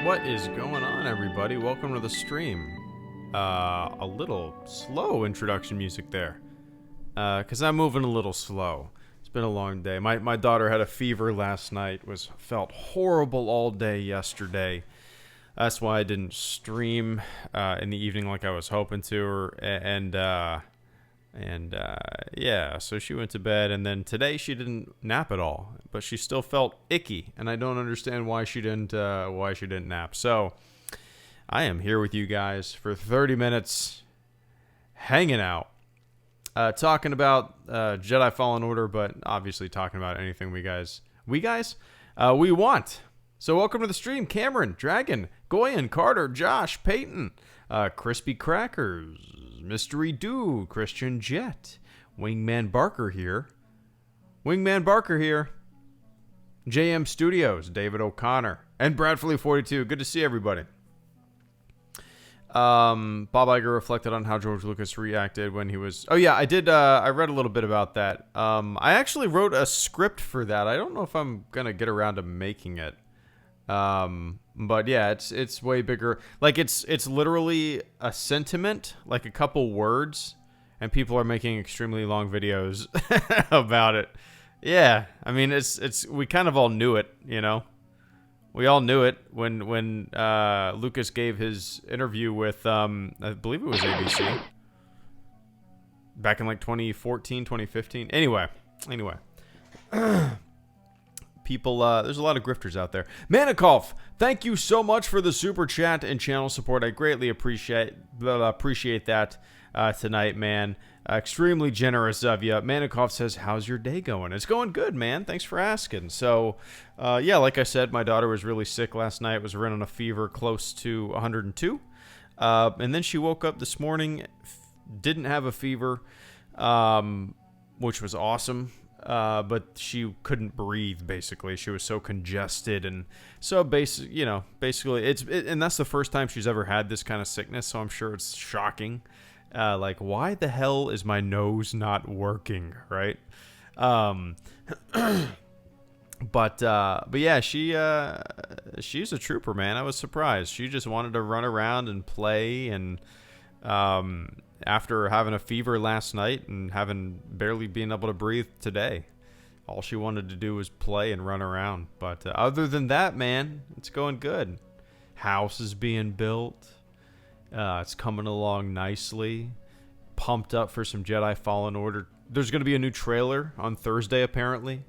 What is going on, everybody? Welcome to the stream. A little slow introduction music there. Because I'm moving a little slow. It's been a long day. My daughter had a fever last night. Felt horrible all day yesterday. That's why I didn't stream in the evening like I was hoping to. Yeah, so she went to bed, and then today she didn't nap at all, but she still felt icky, and I don't understand why she didn't nap. So I am here with you guys for 30 minutes, hanging out, talking about Jedi Fallen Order, but obviously talking about anything we want. So welcome to the stream, Cameron, Dragon, Goyen, Carter, Josh, Peyton, Crispy Crackers, Mystery Dude, Christian Jet, Wingman Barker here, JM Studios, David O'Connor, and Bradley42. Good to see everybody. Bob Iger reflected on how George Lucas reacted when he was... Oh yeah, I did. I read a little bit about that. I actually wrote a script for that. I don't know if I'm gonna get around to making it. But yeah, it's way bigger. Like it's literally a sentiment, like a couple words, and people are making extremely long videos about it. Yeah, I mean we kind of all knew it, you know. We all knew it when Lucas gave his interview with I believe it was ABC back in like 2014, 2015. Anyway. People, there's a lot of grifters out there. Manikov, thank you so much for the super chat and channel support. I greatly appreciate that tonight, man. Extremely generous of you. Manikov says, how's your day going? It's going good, man. Thanks for asking. So, yeah, like I said, my daughter was really sick last night. Was running a fever close to 102. And then she woke up this morning, didn't have a fever, which was awesome. But she couldn't breathe, basically. She was so congested, and so basically, and that's the first time she's ever had this kind of sickness, so I'm sure it's shocking. Like, why the hell is my nose not working, right? But yeah, she's a trooper, man. I was surprised. She just wanted to run around and play, and after having a fever last night and having barely been able to breathe today, all she wanted to do was play and run around. But other than that, man, it's going good. House is being built. It's coming along nicely. Pumped up for some Jedi Fallen Order. There's going to be a new trailer on Thursday, apparently.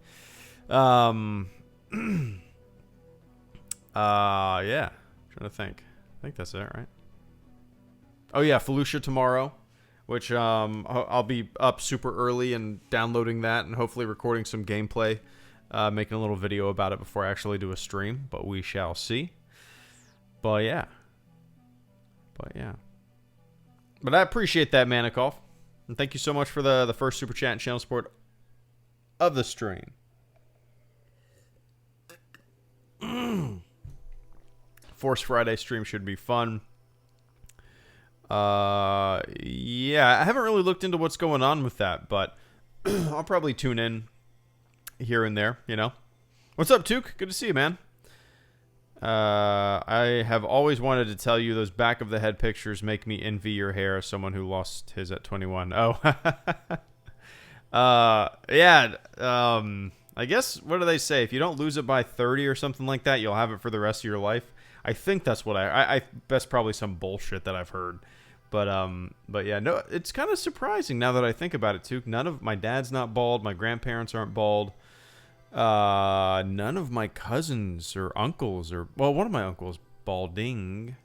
Yeah. I'm trying to think. I think that's it, right? Oh yeah, Felucia tomorrow, which I'll be up super early and downloading that and hopefully recording some gameplay, making a little video about it before I actually do a stream, but we shall see. But yeah. But I appreciate that, Manikov. And thank you so much for the first super chat and channel support of the stream. Force Friday stream should be fun. Yeah, I haven't really looked into what's going on with that, but I'll probably tune in here and there, you know. What's up, Took? Good to see you, man. I have always wanted to tell you those back of the head pictures make me envy your hair as someone who lost his at 21. Oh. Yeah, I guess, what do they say? If you don't lose it by 30 or something like that, you'll have it for the rest of your life. I think that's what I that's probably some bullshit that I've heard. But yeah, no, it's kind of surprising now that I think about it too. My dad's not bald, my grandparents aren't bald. None of my cousins or uncles one of my uncles balding.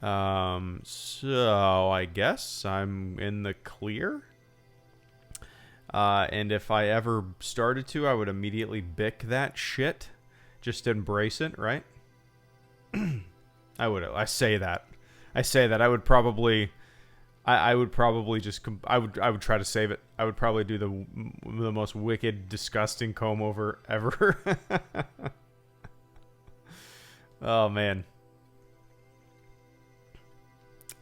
So I guess I'm in the clear. And if I ever started to, I would immediately bick that shit. Just embrace it, right? I would probably try to save it. I would probably do the most wicked, disgusting comb over ever. Oh man.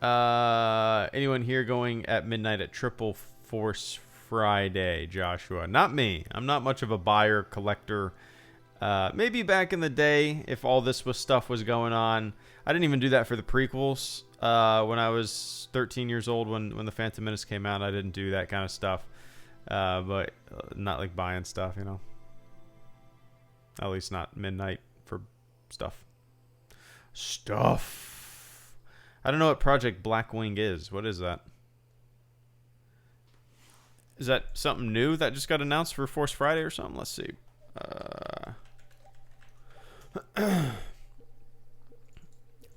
Anyone here going at midnight at Triple Force Friday, Joshua? Not me. I'm not much of a buyer, collector, Maybe back in the day, if all this stuff was going on. I didn't even do that for the prequels. When I was 13 years old, when the Phantom Menace came out, I didn't do that kind of stuff. But not like buying stuff, you know. At least not midnight for stuff. I don't know what Project Blackwing is. What is that? Is that something new that just got announced for Force Friday or something? Let's see.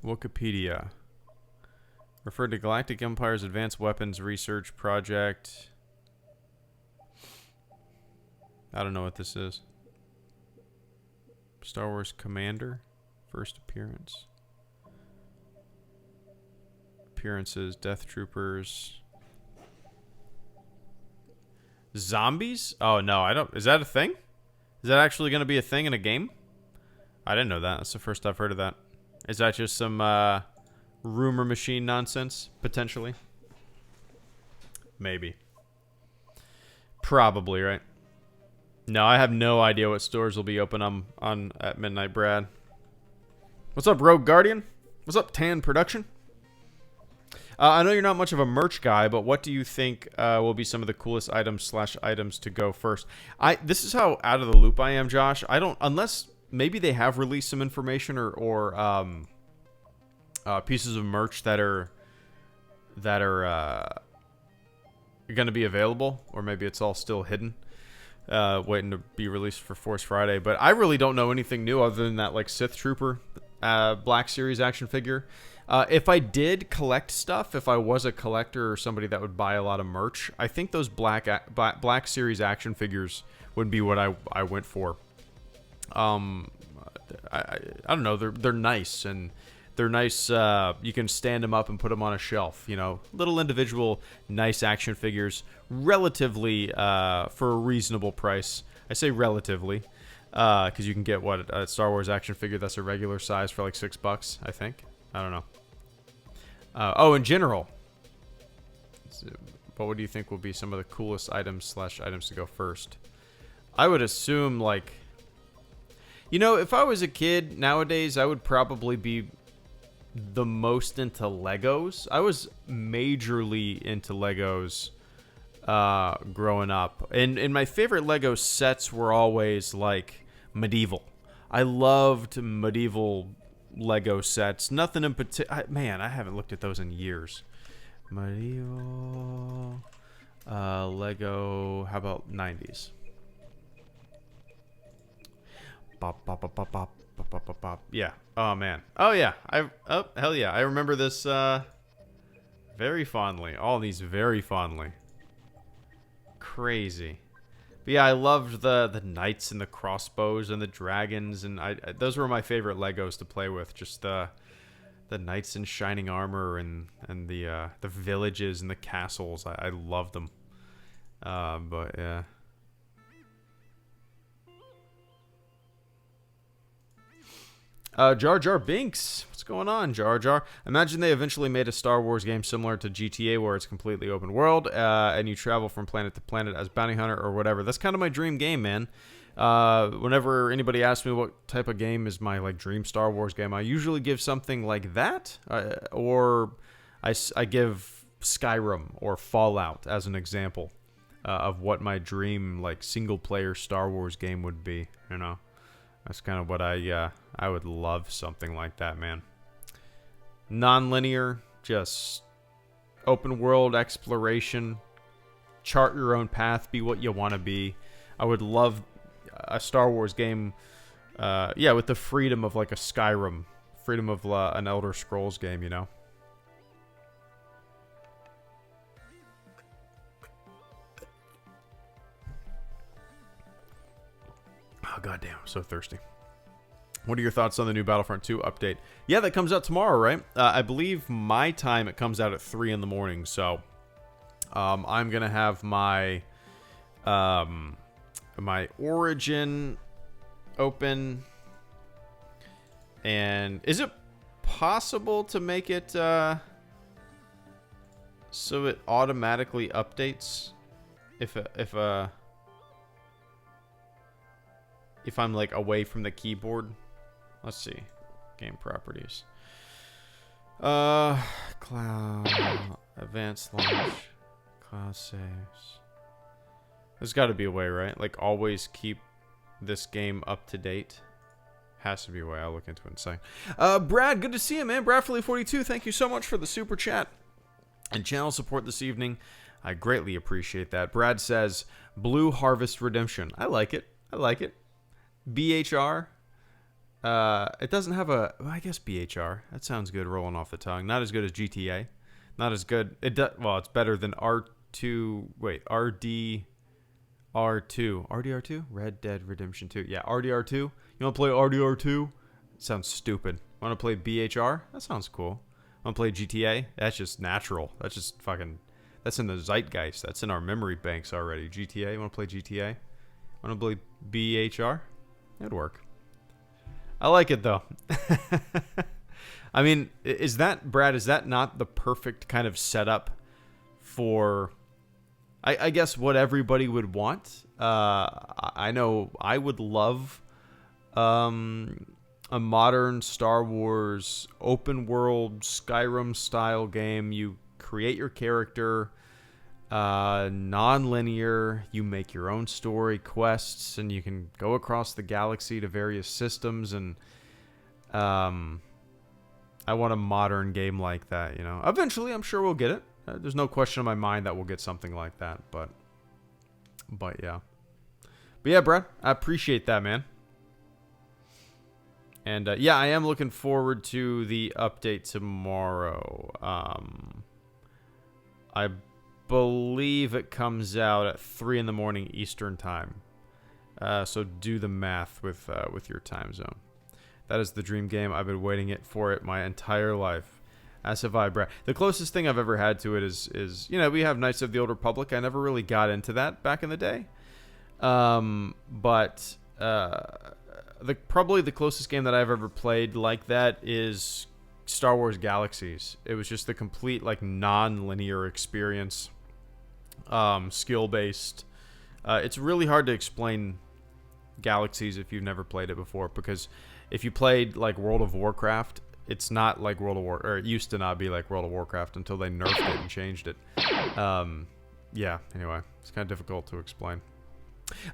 Wikipedia. Referred to Galactic Empire's Advanced Weapons Research Project. I don't know what this is. Star Wars Commander. First appearance. Appearances. Death Troopers. Zombies? Oh, no. I don't. Is that a thing? Is that actually going to be a thing in a game? I didn't know that. That's the first I've heard of that. Is that just some rumor machine nonsense? Potentially. Maybe. Probably, right? No, I have no idea what stores will be open on at midnight, Brad. What's up, Rogue Guardian? What's up, Tan Production? I know you're not much of a merch guy, but what do you think will be some of the coolest items to go first? This is how out of the loop I am, Josh. I don't, unless maybe they have released some information or pieces of merch that are going to be available, or maybe it's all still hidden, waiting to be released for Force Friday. But I really don't know anything new other than that like Sith Trooper Black Series action figure. If I did collect stuff, if I was a collector or somebody that would buy a lot of merch, I think those Black Series action figures would be what I went for. I don't know. They're nice, and they're nice. You can stand them up and put them on a shelf. You know, little individual nice action figures, relatively for a reasonable price. I say relatively, because you can get a Star Wars action figure that's a regular size for like $6, I think. I don't know. In general, what do you think will be some of the coolest items to go first? I would assume, like, you know, if I was a kid nowadays, I would probably be the most into Legos. I was majorly into Legos growing up. And my favorite Lego sets were always, like, medieval. I loved medieval Lego sets. Nothing in particular. Man, I haven't looked at those in years. Medieval Lego. How about 90s? Bop, bop, bop, bop, bop, bop, bop, bop, bop. Yeah. Oh man. Oh yeah. Hell yeah. I remember this very fondly. All these very fondly. Crazy. But yeah, I loved the knights and the crossbows and the dragons, and those were my favorite Legos to play with. Just the knights in shining armor and the villages and the castles. I loved them. But yeah. Jar Jar Binks. What's going on, Jar Jar? Imagine they eventually made a Star Wars game similar to GTA where it's completely open world and you travel from planet to planet as bounty hunter or whatever. That's kind of my dream game, man. Whenever anybody asks me what type of game is my like dream Star Wars game, I usually give something like that, or I give Skyrim or Fallout as an example of what my dream like single player Star Wars game would be. You know. That's kind of what I would love something like that, man. Non-linear, just open world exploration, chart your own path, be what you want to be. I would love a Star Wars game, with the freedom of like a Skyrim, freedom of an Elder Scrolls game, you know? Oh, goddamn, I'm so thirsty. What are your thoughts on the new Battlefront 2 update? Yeah, that comes out tomorrow, right? I believe my time it comes out at 3 in the morning, so I'm going to have my my Origin open. And is it possible to make it so it automatically updates if if I'm like away from the keyboard. Let's see. Game properties. Cloud, advanced launch, cloud saves. There's got to be a way, right? Like always keep this game up to date. Has to be a way. I'll look into it in a second. Brad, good to see you, man. Bradfully42, thank you so much for the super chat and channel support this evening. I greatly appreciate that. Brad says, Blue Harvest Redemption. I like it. I like it. BHR. It doesn't have a... Well, I guess BHR. That sounds good rolling off the tongue. Not as good as GTA. Not as good... Well, it's better than R2... Wait, RDR2. RDR2? Red Dead Redemption 2. Yeah, RDR2. You want to play RDR2? Sounds stupid. Want to play BHR? That sounds cool. Want to play GTA? That's just natural. That's just fucking... That's in the zeitgeist. That's in our memory banks already. GTA? You want to play GTA? Want to play BHR? It'd work. I like it, though. I mean, is that, Brad, is that not the perfect kind of setup for... I guess what everybody would want. I know I would love a modern Star Wars open world Skyrim style game. You create your character, non-linear. You make your own story quests, and you can go across the galaxy to various systems. And I want a modern game like that. You know, eventually, I'm sure we'll get it. There's no question in my mind that we'll get something like that, but yeah. But yeah, Brad, I appreciate that, man. And yeah, I am looking forward to the update tomorrow. I believe it comes out at 3 in the morning Eastern time. So do the math with your time zone. That is the dream game. I've been waiting for it my entire life. As have I, Brad. The closest thing I've ever had to it is you know, we have Knights of the Old Republic. I never really got into that back in the day. But probably the closest game that I've ever played like that is Star Wars Galaxies. It was just the complete like non-linear experience, skill-based. It's really hard to explain Galaxies if you've never played it before, because if you played like World of Warcraft, it's not like World of War, or it used to not be like World of Warcraft until they nerfed it and changed it. Yeah, anyway, it's kind of difficult to explain.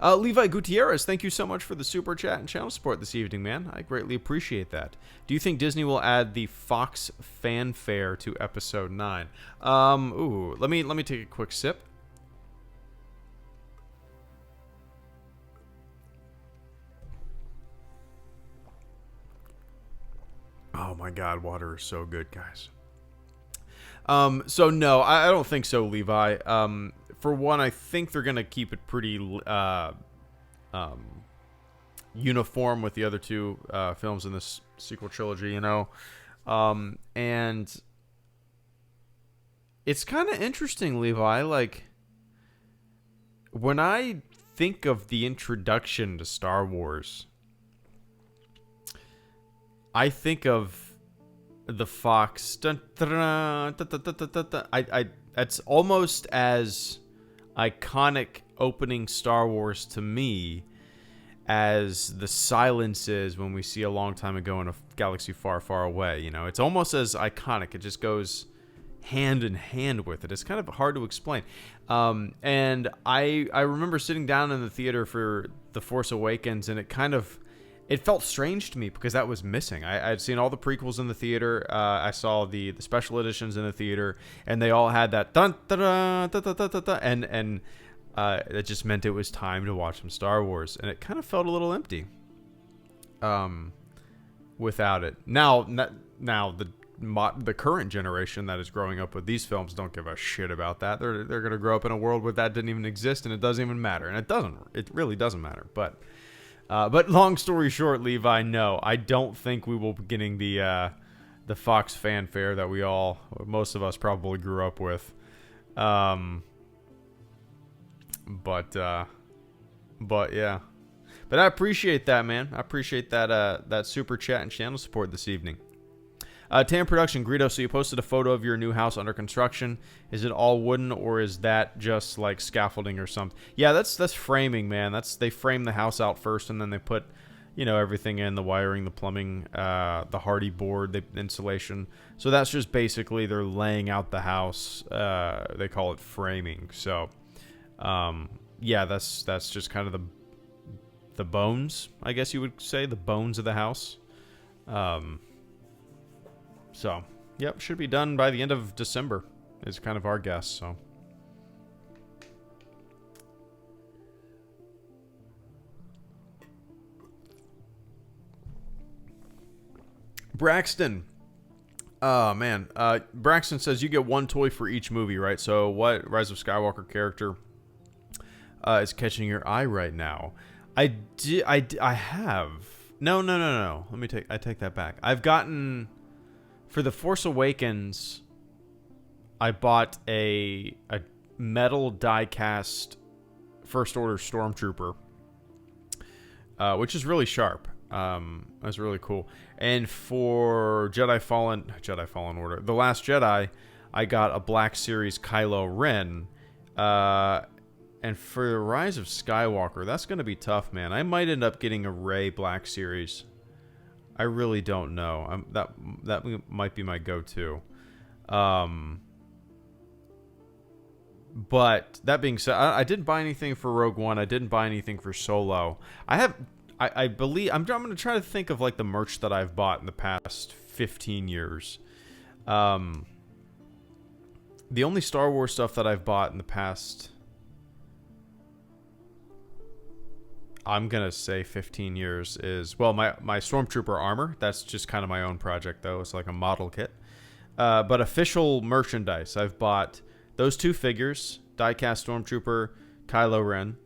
Levi Gutierrez, thank you so much for the super chat and channel support this evening, man. I greatly appreciate that. Do you think Disney will add the Fox fanfare to Episode 9? Ooh, let me take a quick sip. Oh my God, water is so good, guys. So no, I don't think so, Levi. For one, I think they're gonna keep it pretty uniform with the other two films in this sequel trilogy, you know. And it's kind of interesting, Levi. Like, when I think of the introduction to Star Wars, I think of the Fox. It's almost as iconic opening Star Wars to me as the silence is when we see A Long Time Ago in a Galaxy Far, Far Away. You know, it's almost as iconic. It just goes hand in hand with it. It's kind of hard to explain. And I remember sitting down in the theater for The Force Awakens, and it felt strange to me because that was missing. I'd seen all the prequels in the theater. I saw the special editions in the theater, and they all had that dun da da da da da da, and it just meant it was time to watch some Star Wars, and it kind of felt a little empty without it. Now the current generation that is growing up with these films don't give a shit about that. They're gonna grow up in a world where that didn't even exist, and it doesn't even matter, and it really doesn't matter. But long story short, Levi, no, I don't think we will be getting the Fox fanfare that most of us probably grew up with. But yeah. But I appreciate that, man. I appreciate that super chat and channel support this evening. Tam Production, Greedo, so you posted a photo of your new house under construction. Is it all wooden, or is that just like scaffolding or something? Yeah, that's framing, man. They frame the house out first, and then they put, you know, everything in, the wiring, the plumbing, the hardy board, the insulation. So that's just basically they're laying out the house. They call it framing. So, yeah, that's just kind of the bones, I guess you would say, the bones of the house. So, yep, should be done by the end of December is kind of our guess, so. Braxton. Oh, man. Braxton says you get one toy for each movie, right? So what Rise of Skywalker character is catching your eye right now? I have. No. I take that back. I've gotten, for The Force Awakens, I bought a metal die-cast First Order Stormtrooper, which is really sharp. That's really cool. And for Jedi Fallen Order, The Last Jedi, I got a Black Series Kylo Ren. And for Rise of Skywalker, that's going to be tough, man. I might end up getting a Rey Black Series. I really don't know. That might be my go-to. But that being said, I didn't buy anything for Rogue One. I didn't buy anything for Solo. I believe I'm going to try to think of like the merch that I've bought in the past 15 years. The only Star Wars stuff that I've bought in the past, I'm going to say 15 years, is, well, my Stormtrooper armor. That's just kind of my own project, though. It's like a model kit. But official merchandise, I've bought those two figures, die-cast Stormtrooper, Kylo Ren.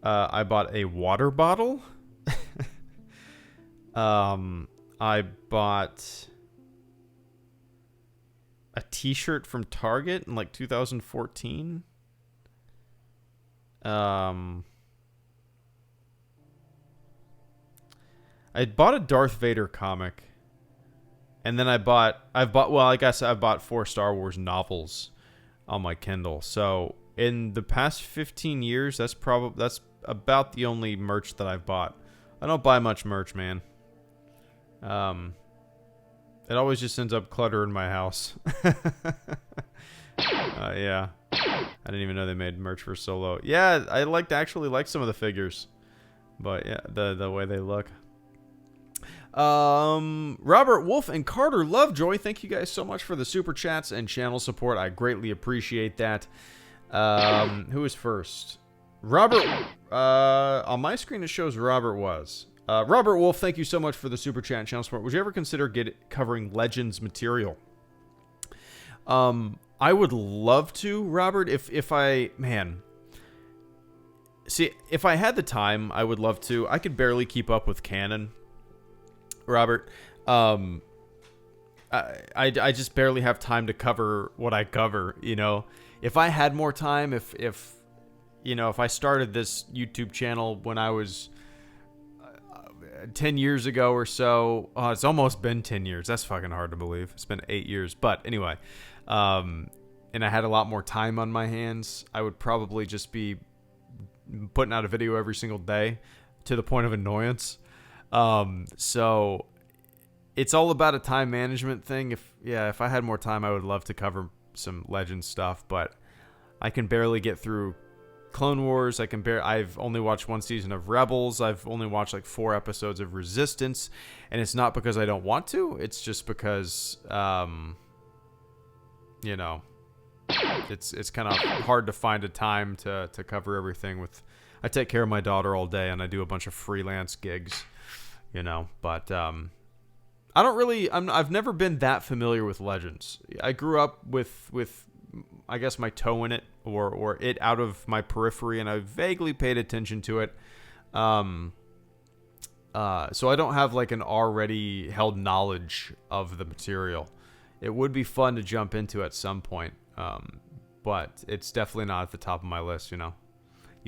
I bought a water bottle. I bought a t-shirt from Target in like 2014. I bought a Darth Vader comic, and then I've bought 4 Star Wars novels on my Kindle. So in the past 15 years, that's about the only merch that I've bought. I don't buy much merch, man. It always just ends up cluttering my house. Yeah. I didn't even know they made merch for Solo. Yeah, I actually like some of the figures, but yeah, the way they look. Robert Wolf and Carter Lovejoy, thank you guys so much for the super chats and channel support. I greatly appreciate that. Who is first? Robert. On my screen it shows Robert was. Robert Wolf, thank you so much for the super chat and channel support. Would you ever consider covering Legends material? I would love to, Robert. If I had the time, I would love to. I could barely keep up with canon, Robert. I just barely have time to cover what I cover, you know. If I had more time, if I started this YouTube channel when I was 10 years ago or so, it's almost been 10 years. That's fucking hard to believe. It's been 8 years. But anyway, and I had a lot more time on my hands, I would probably just be putting out a video every single day to the point of annoyance. So it's all about a time management thing. If I had more time, I would love to cover some Legends stuff, but I can barely get through Clone Wars. I've only watched 1 season of Rebels. I've only watched like 4 episodes of Resistance, and it's not because I don't want to. It's just because, it's kind of hard to find a time to cover everything. I take care of my daughter all day, and I do a bunch of freelance gigs, but I've never been that familiar with Legends. I grew up with I guess my toe in it, or it out of my periphery, and I vaguely paid attention to it. So I don't have like an already held knowledge of the material. It would be fun to jump into at some point, but it's definitely not at the top of my list. You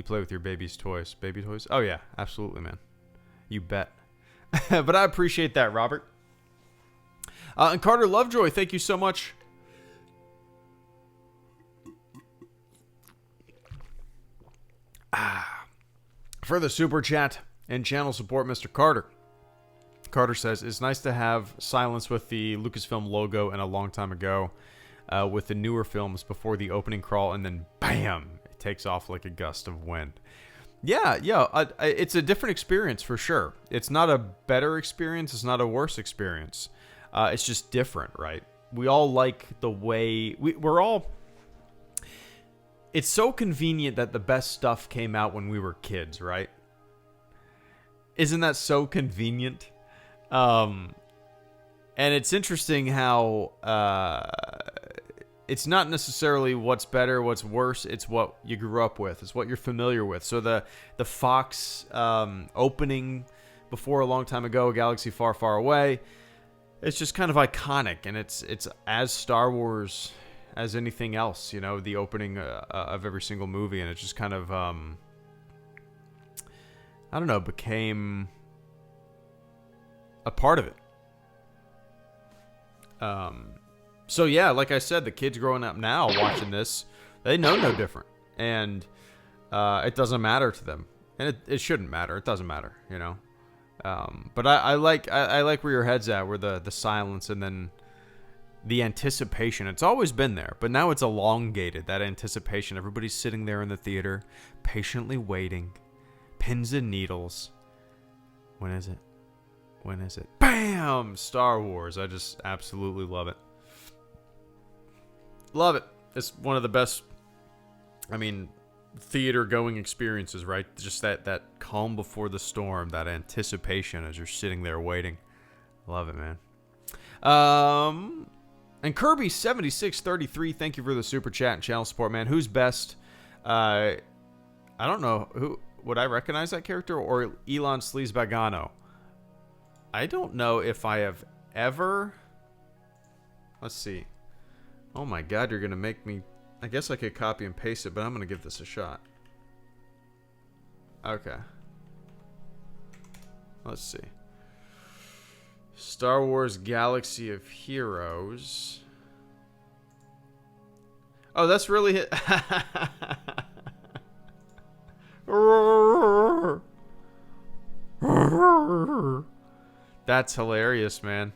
play with your baby's toys. Baby toys? Oh yeah, absolutely, man. You bet. But I appreciate that, Robert. And Carter Lovejoy, thank you so much. For the super chat and channel support, Mr. Carter. Carter says, it's nice to have silence with the Lucasfilm logo and a long time ago with the newer films before the opening crawl, and then bam, it takes off like a gust of wind. Yeah, it's a different experience for sure. It's not a better experience. It's not a worse experience. It's just different, right? We all like the way... We're all... It's so convenient that the best stuff came out when we were kids, right? Isn't that so convenient? And it's interesting how it's not necessarily what's better, what's worse. It's what you grew up with. It's what you're familiar with. So the Fox opening before a long time ago, a galaxy far, far away, it's just kind of iconic, and it's as Star Wars as anything else, you know, the opening of every single movie, and it just kind of, I don't know, became a part of it. So yeah, like I said, the kids growing up now watching this, they know no different, and it doesn't matter to them, and it shouldn't matter. It doesn't matter, you know. But I like where your head's at, where the silence and then the anticipation. It's always been there, but now it's elongated, that anticipation. Everybody's sitting there in the theater, patiently waiting, pins and needles. When is it? When is it? Bam! Star Wars. I just absolutely love it. Love it. It's one of the best, I mean, theater-going experiences, right? Just that calm before the storm, that anticipation as you're sitting there waiting. Love it, man. And Kirby7633, thank you for the super chat and channel support, man. Who's best? I don't know. Who would I recognize that character, or Elon Sleazebagano? I don't know if I have ever... Let's see. Oh my god, you're going to make me... I guess I could copy and paste it, but I'm going to give this a shot. Okay. Let's see. Star Wars Galaxy of Heroes. Oh, that's really it. That's hilarious, man.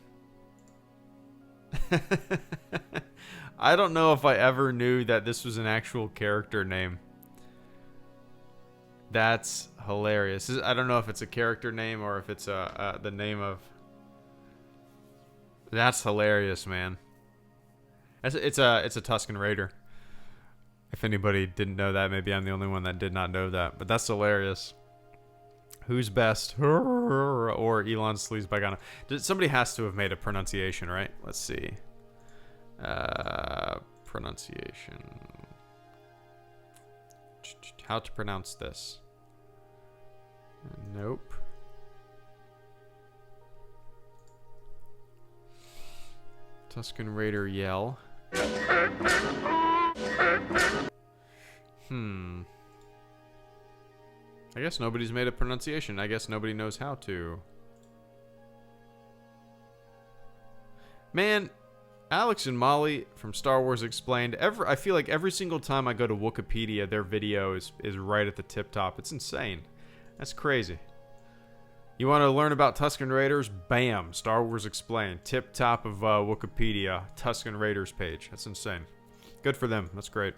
I don't know if I ever knew that this was an actual character name. That's hilarious. I don't know if it's a character name or if it's the name of... That's hilarious, man. It's a Tusken Raider. If anybody didn't know that, maybe I'm the only one that did not know that. But that's hilarious. Who's best? Or Elon Sleazebagano? Somebody has to have made a pronunciation, right? Let's see. Pronunciation. How to pronounce this? Nope. Tusken Raider yell. I guess nobody's made a pronunciation. I guess nobody knows how to. Man, Alex and Molly from Star Wars Explained. I feel like every single time I go to Wikipedia, their video is right at the tip top. It's insane. That's crazy. You want to learn about Tusken Raiders? Bam! Star Wars Explained. Tip top of Wikipedia. Tusken Raiders page. That's insane. Good for them. That's great.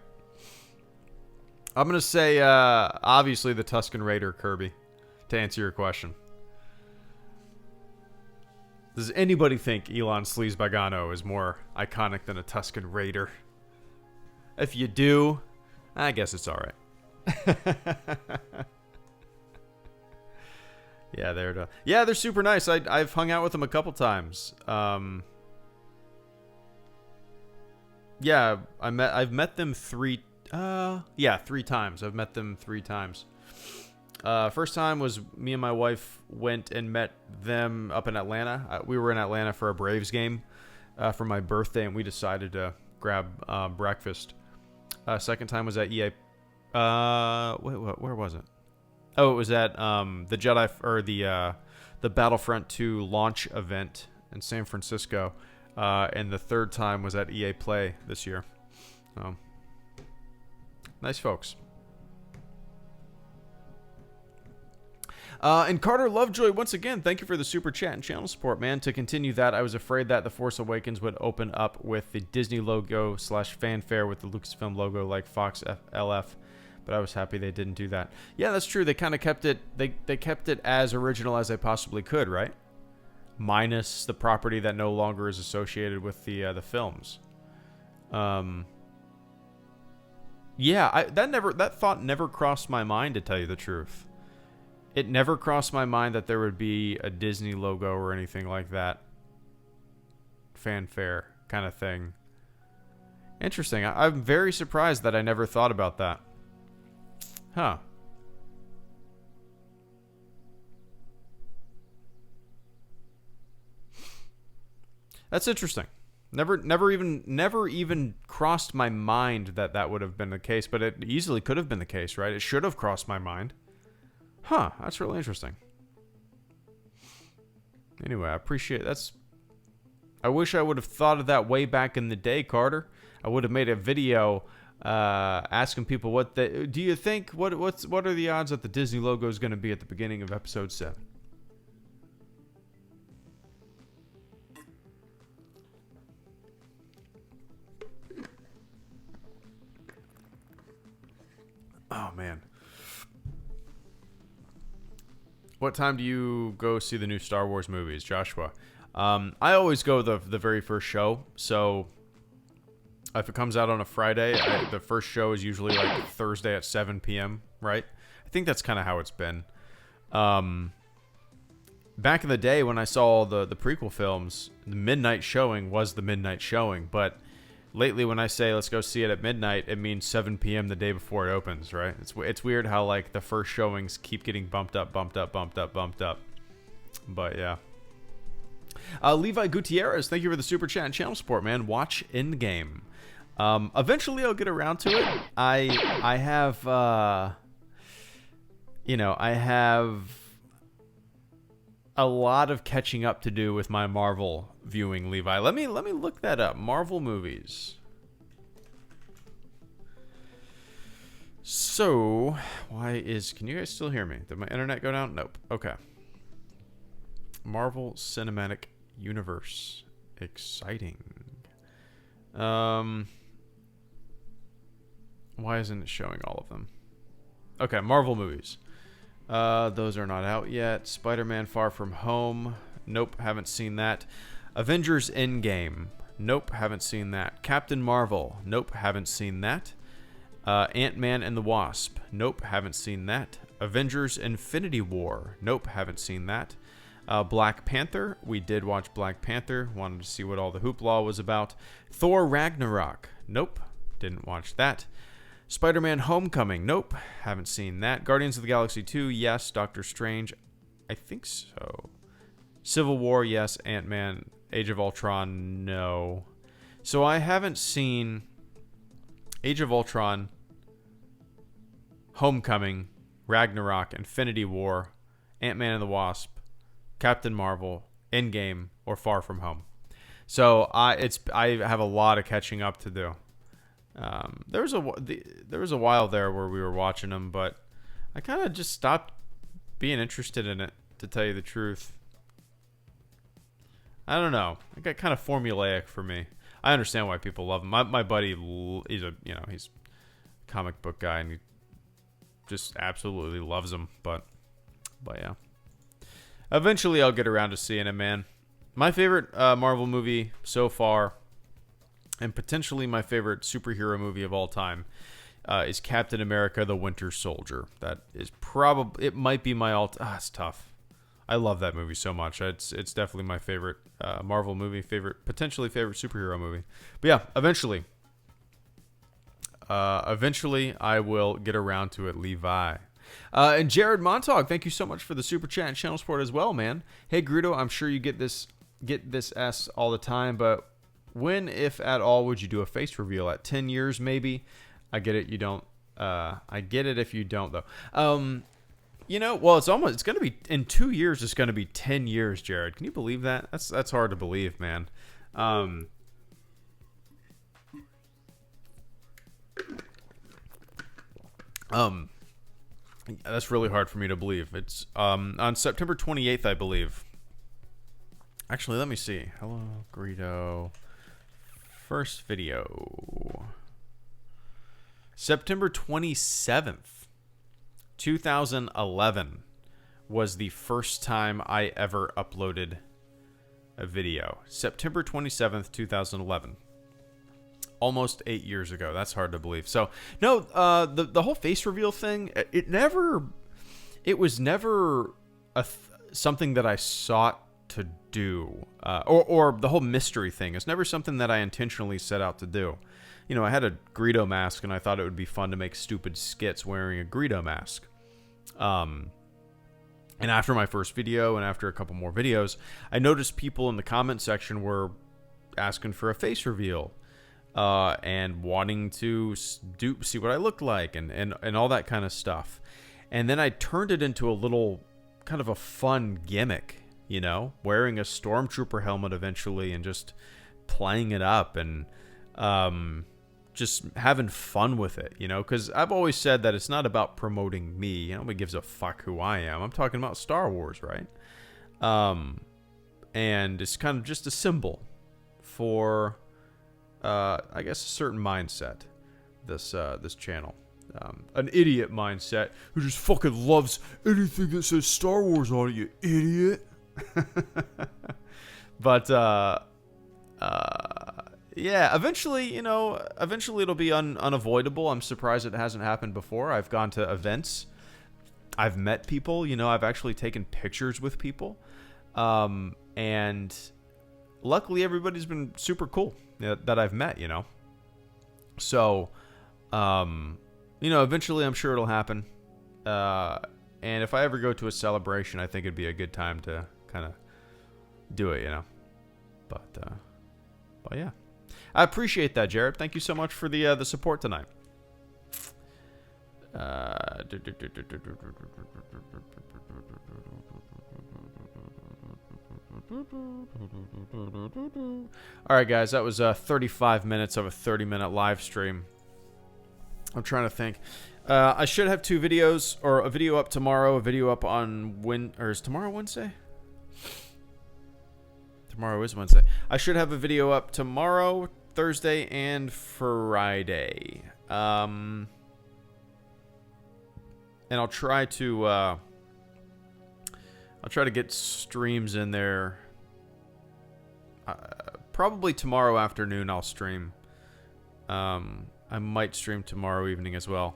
I'm going to say, obviously, the Tusken Raider, Kirby, to answer your question. Does anybody think Elon Sleazebagano is more iconic than a Tusken Raider? If you do, I guess it's alright. Yeah, they're super nice. I've hung out with them a couple times. Yeah, I've met them three times. I've met them 3 times. First time was me and my wife went and met them up in Atlanta. We were in Atlanta for a Braves game for my birthday, and we decided to grab breakfast. Second time was at EA. Where was it? Oh, it was at the Jedi, or the Battlefront 2 launch event in San Francisco. and the third time was at EA Play this year. Nice folks. And Carter Lovejoy, once again, thank you for the super chat and channel support, man. To continue that, I was afraid that The Force Awakens would open up with the Disney logo / fanfare with the Lucasfilm logo like Fox LF, but I was happy they didn't do that. Yeah, that's true. They kind of kept it. They kept it as original as they possibly could, right? Minus the property that no longer is associated with the films. Yeah, that thought never crossed my mind, to tell you the truth. It never crossed my mind that there would be a Disney logo or anything like that. Fanfare kind of thing. Interesting. I'm very surprised that I never thought about that. Huh. That's interesting. Never even crossed my mind that would have been the case, but it easily could have been the case, right? It should have crossed my mind. Huh, that's really interesting. Anyway, I appreciate that's. I wish I would have thought of that way back in the day, Carter. I would have made a video asking people what do you think what are the odds that the Disney logo is going to be at the beginning of episode 7? Oh man. What time do you go see the new Star Wars movies, Joshua? I always go the very first show. So if it comes out on a Friday, the first show is usually like Thursday at 7 p.m., right? I think that's kind of how it's been. Back in the day when I saw the prequel films, the midnight showing was the midnight showing. But lately when I say let's go see it at midnight, it means 7 p.m. the day before it opens, right? It's weird how like the first showings keep getting bumped up. But yeah. Levi Gutierrez, thank you for the super chat and channel support, man. Watch in game. Eventually I'll get around to it. I have I have a lot of catching up to do with my Marvel viewing, Levi. Let me look that up. Marvel movies. So, can you guys still hear me? Did my internet go down? Nope. Okay. Marvel Cinematic Universe. Exciting. Why isn't it showing all of them? Okay, Marvel movies. Those are not out yet. Spider-Man Far From Home. Nope, haven't seen that. Avengers Endgame. Nope, haven't seen that. Captain Marvel. Nope, haven't seen that. Ant-Man and the Wasp. Nope, haven't seen that. Avengers Infinity War. Nope, haven't seen that. Black Panther. We did watch Black Panther. Wanted to see what all the hoopla was about. Thor Ragnarok. Nope, didn't watch that. Spider-Man Homecoming. Nope, haven't seen that. Guardians of the Galaxy 2. Yes. Doctor Strange. I think so. Civil War. Yes. Ant-Man. Age of Ultron. No. So I haven't seen Age of Ultron, Homecoming, Ragnarok, Infinity War, Ant-Man and the Wasp, Captain Marvel, Endgame, or Far From Home. So I have a lot of catching up to do. There was a while there where we were watching them, but I kind of just stopped being interested in it, to tell you the truth. I don't know. It got kind of formulaic for me. I understand why people love him. My buddy, he's a comic book guy, and he just absolutely loves him. But yeah. Eventually, I'll get around to seeing him, man. My favorite Marvel movie so far, and potentially my favorite superhero movie of all time, is Captain America: The Winter Soldier. That is it might be my it's tough. I love that movie so much. It's definitely my favorite Marvel movie, potentially favorite superhero movie. But yeah, eventually I will get around to it, Levi. And Jared Montag, thank you so much for the super chat and channel support as well, man. Hey Grudo, I'm sure you get this asked all the time, but when, if at all, would you do a face reveal? At 10 years, maybe? I get it. You don't. I get it if you don't, though. Well, it's going to be, in 2 years, it's going to be 10 years, Jared. Can you believe that? That's hard to believe, man. Um, that's really hard for me to believe. It's on September 28th, I believe. Actually, let me see. Hello, Greedo. First video. September 27th, 2011 was the first time I ever uploaded a video. September 27th, 2011. Almost 8 years ago. That's hard to believe. So, no, the whole face reveal thing, it was never something that I sought to do. Or the whole mystery thing. It's never something that I intentionally set out to do. You know, I had a Greedo mask, and I thought it would be fun to make stupid skits wearing a Greedo mask. And after my first video, and after a couple more videos, I noticed people in the comment section were asking for a face reveal. And wanting to see what I looked like, and all that kind of stuff. And then I turned it into a little kind of a fun gimmick, you know, wearing a stormtrooper helmet eventually and just playing it up and just having fun with it, you know, because I've always said that it's not about promoting me. Nobody gives a fuck who I am. I'm talking about Star Wars, right? And it's kind of just a symbol for I guess a certain mindset, this channel. An idiot mindset who just fucking loves anything that says Star Wars on it, you idiot. But, yeah, eventually it'll be unavoidable. I'm surprised it hasn't happened before. I've gone to events. I've met people, you know, I've actually taken pictures with people. And luckily everybody's been super cool that I've met, you know. So, you know, eventually I'm sure it'll happen. And if I ever go to a celebration, I think it'd be a good time to kind of do it, you know. But yeah. I appreciate that, Jared. Thank you so much for the support tonight. Alright guys, that was 35 minutes of a 30-minute live stream. I'm trying to think. I should have 2 videos, or a video up tomorrow, a video up on or is tomorrow Wednesday? Tomorrow is Wednesday. I should have a video up tomorrow, Thursday, and Friday. And I'll try to get streams in there. Probably tomorrow afternoon I'll stream. I might stream tomorrow evening as well.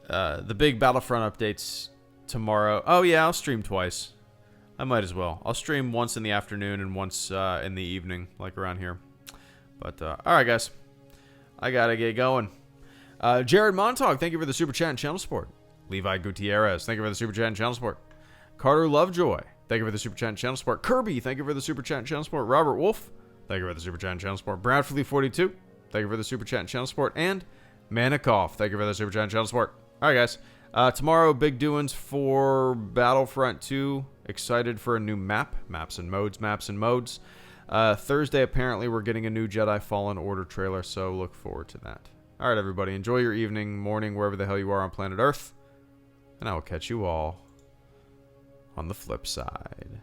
The big Battlefront updates tomorrow. Oh yeah, I'll stream twice. I might as well. I'll stream once in the afternoon and once in the evening, like around here. But alright guys, I gotta get going. Jared Montag, thank you for the super chat and channel support. Levi Gutierrez, thank you for the super chat and channel support. Carter Lovejoy, thank you for the super chat and channel support. Kirby, thank you for the super chat and channel support. Robert Wolf, thank you for the super chat and channel support. Bradford42, thank you for the super chat and channel support. And Manikoff, thank you for the super chat and channel support. Alright guys, tomorrow big doings for Battlefront 2. Excited for a new maps and modes. Thursday apparently we're getting a new Jedi Fallen Order trailer, so look forward to that. Alright everybody, enjoy your evening, morning, wherever the hell you are on planet Earth. And I will catch you all on the flip side.